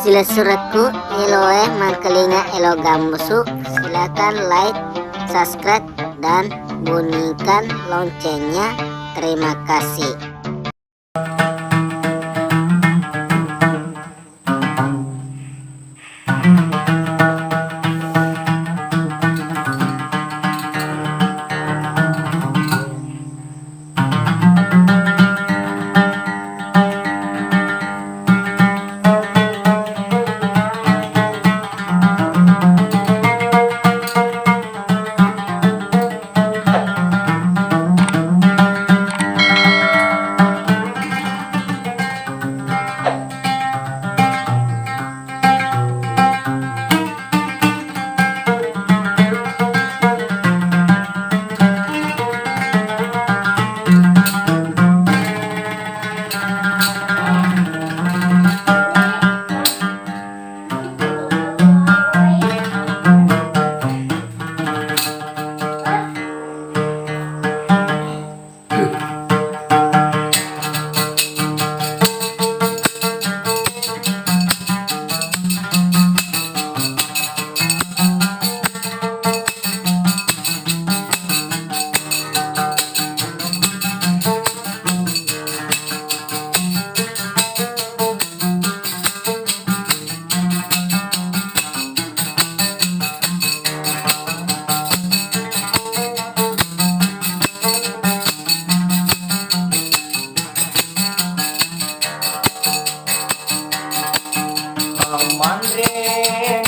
Sila suraku eloe mangkelinga elo gambusuk. Silakan like, subscribe, dan bunyikan loncengnya. Terima kasih.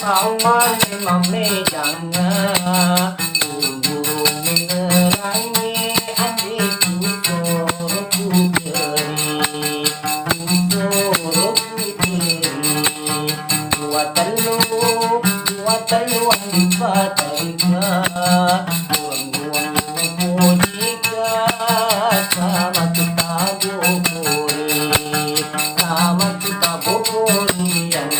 Mauman mame jangan burung mengerangi adik kusoro puteri dua telu andi patarika buang mujika sama kita bopori yang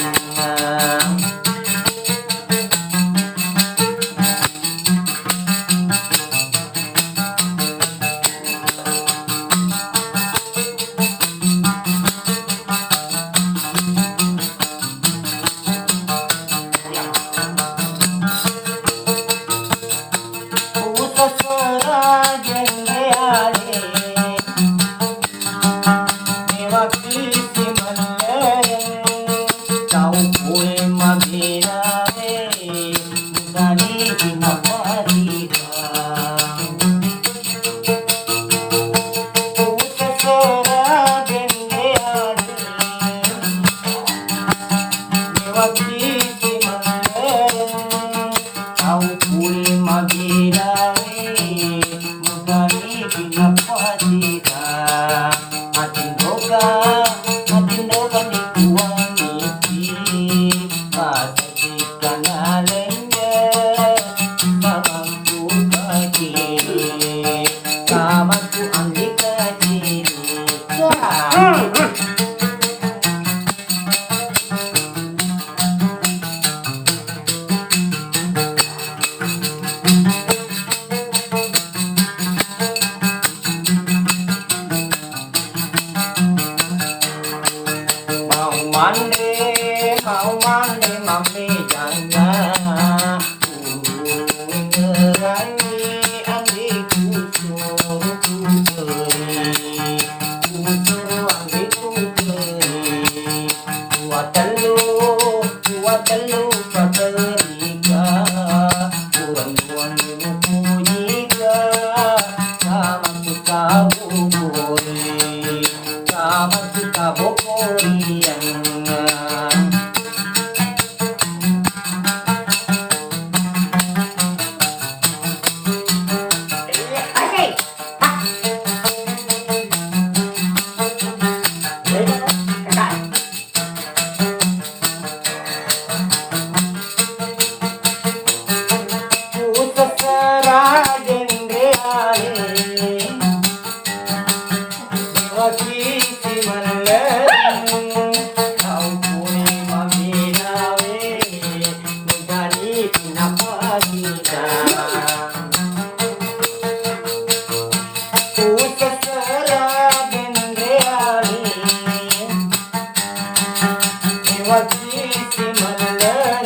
mau mandi mami jangan mengerangi adik kusoro adik puteri dua telu paterika buang mujika sama kita bopori yang di menelan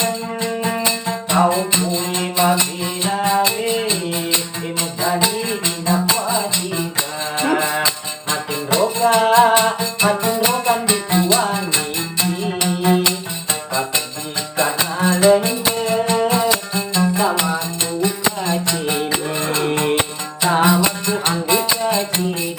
kau puli mabinawi imutani inakwatiba makin rokan di tuaniti kapatikan alenya sama tu kacili sama tu anggi kacili